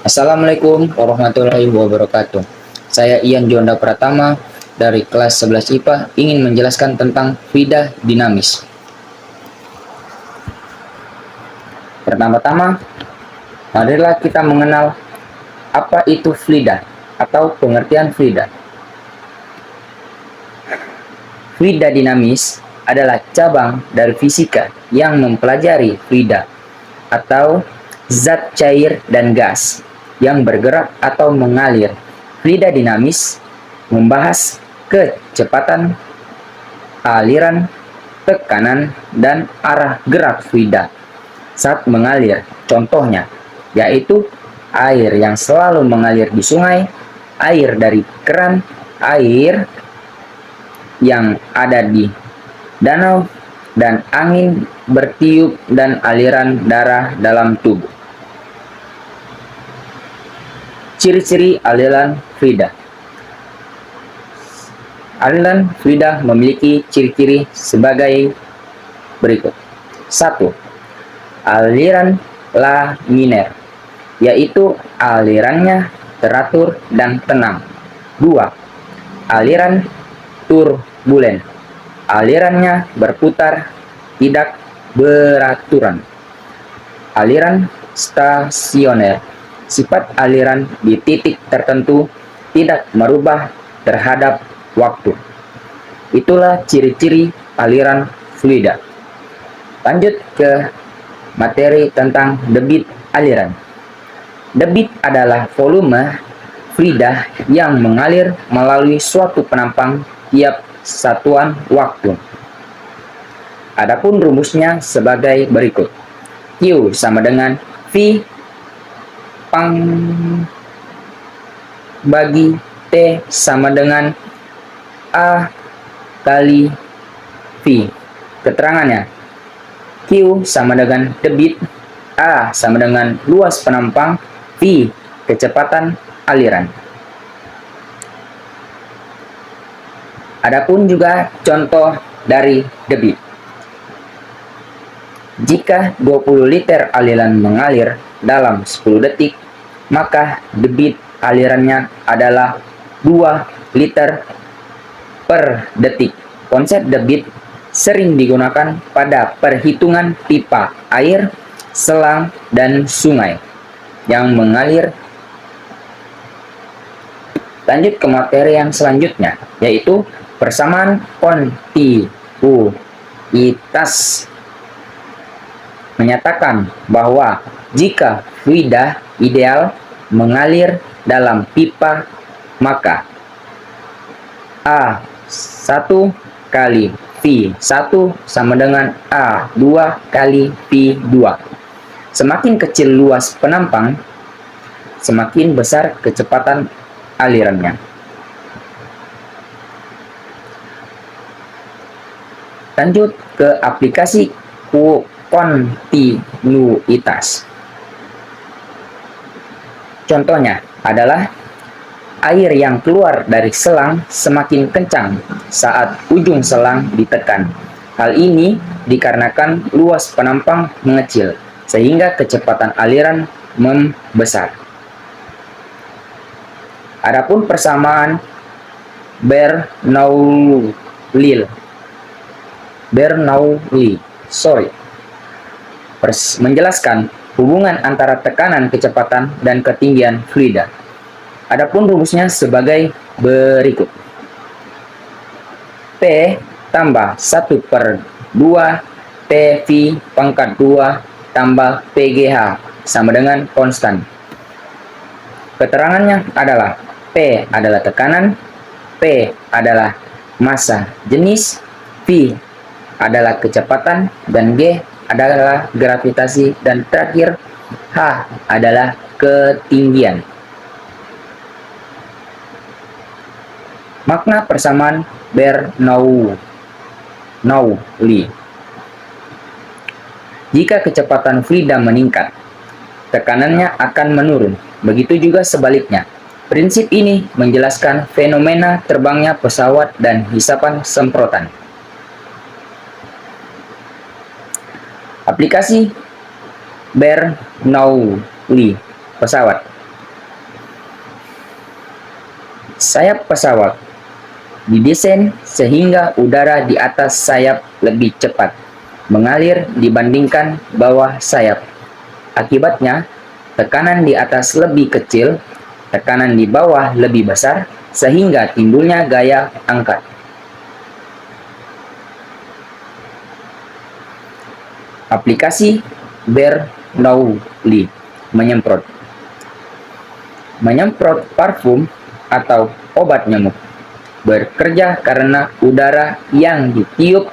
Assalamualaikum warahmatullahi wabarakatuh. Saya Ian Jonda Pratama dari kelas 11 IPA ingin menjelaskan tentang fluida dinamis. Pertama-tama, marilah kita mengenal apa itu fluida atau pengertian fluida. Fluida dinamis adalah cabang dari fisika yang mempelajari fluida atau zat cair dan gas yang bergerak atau mengalir. Fluida dinamis membahas kecepatan, aliran, tekanan, dan arah gerak fluida saat mengalir. Contohnya yaitu air yang selalu mengalir di sungai, air dari keran, air yang ada di danau, dan angin bertiup dan aliran darah dalam tubuh. Ciri-ciri aliran fluida. Aliran fluida memiliki ciri-ciri sebagai berikut. 1. Aliran laminer, yaitu alirannya teratur dan tenang. 2. Aliran turbulen, alirannya berputar, tidak beraturan. Aliran stasioner, sifat aliran di titik tertentu, tidak merubah terhadap waktu. Itulah ciri-ciri aliran fluida. Lanjut ke materi tentang debit aliran. Debit adalah volume fluida yang mengalir melalui suatu penampang tiap satuan waktu. Adapun rumusnya sebagai berikut. Q sama dengan V pang bagi T sama dengan A kali V. Keterangannya, Q sama dengan debit, A sama dengan luas penampang, V kecepatan aliran. Adapun juga contoh dari debit. Jika 20 liter aliran mengalir dalam 10 detik, maka debit alirannya adalah 2 liter per detik. Konsep debit sering digunakan pada perhitungan pipa air, selang, dan sungai yang mengalir. Lanjut ke materi yang selanjutnya, yaitu persamaan kontinuitas. Menyatakan bahwa jika fluida ideal mengalir dalam pipa, maka A1 kali V1 sama dengan A2 kali V2. Semakin kecil luas penampang, semakin besar kecepatan alirannya. Lanjut ke aplikasi kontinuitas. Contohnya adalah air yang keluar dari selang semakin kencang saat ujung selang ditekan. Hal ini dikarenakan luas penampang mengecil, sehingga kecepatan aliran membesar. Adapun persamaan Bernoulli menjelaskan hubungan antara tekanan, kecepatan, dan ketinggian fluida. Adapun rumusnya sebagai berikut. P tambah 1/2 PV pangkat 2 tambah PGH sama dengan konstan. Keterangannya adalah P adalah tekanan, P adalah massa jenis, V adalah kecepatan, dan G adalah gravitasi, dan terakhir H adalah ketinggian. Makna persamaan Bernoulli. Jika kecepatan fluida meningkat, tekanannya akan menurun. Begitu juga sebaliknya. Prinsip ini menjelaskan fenomena terbangnya pesawat dan hisapan semprotan. Aplikasi Bernoulli. pesawat. Sayap pesawat didesain sehingga udara di atas sayap lebih cepat mengalir dibandingkan bawah sayap. Akibatnya, tekanan di atas lebih kecil, tekanan di bawah lebih besar, sehingga timbulnya gaya angkat. Aplikasi Bernoulli menyemprot. Menyemprot parfum atau obat nyamuk bekerja karena udara yang ditiup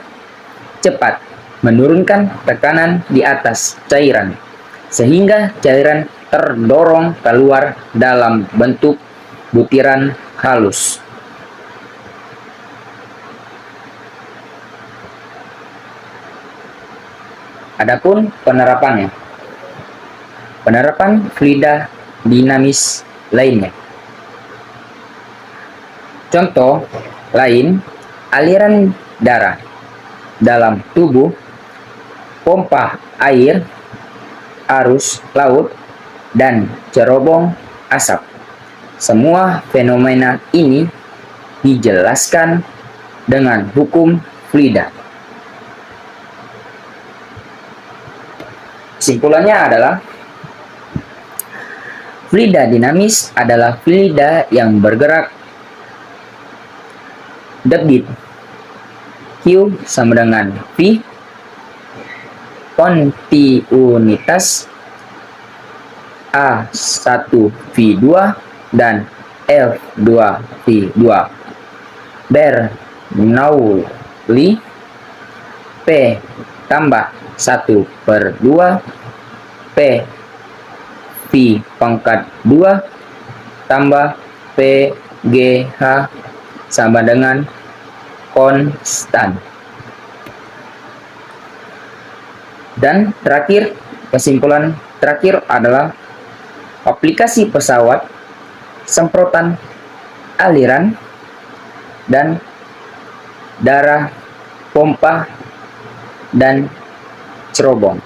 cepat menurunkan tekanan di atas cairan, sehingga cairan terdorong keluar dalam bentuk butiran halus. Adapun penerapannya, penerapan fluida dinamis lainnya. Contoh lain, aliran darah dalam tubuh, pompa air, arus laut, dan cerobong asap. Semua fenomena ini dijelaskan dengan hukum fluida. Kesimpulannya adalah fluida dinamis adalah fluida yang bergerak debit Q sama dengan V, kontinuitas A1V2 dan F2V2. Bernoulli P tambah 1/2 P V pangkat 2 tambah PGH sama dengan konstan. Dan terakhir, kesimpulan terakhir adalah aplikasi pesawat, semprotan aliran, dan darah, pompa, dan cerobong.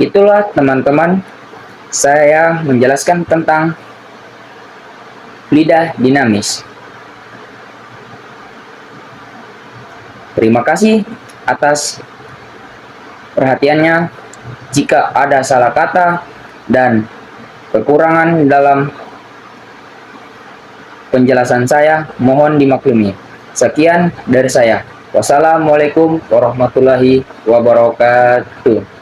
Itulah teman-teman, saya menjelaskan tentang fluida dinamis. Terima kasih atas perhatiannya. Jika ada salah kata dan kekurangan dalam penjelasan saya, mohon dimaklumi. Sekian dari saya. Wassalamualaikum warahmatullahi wabarakatuh.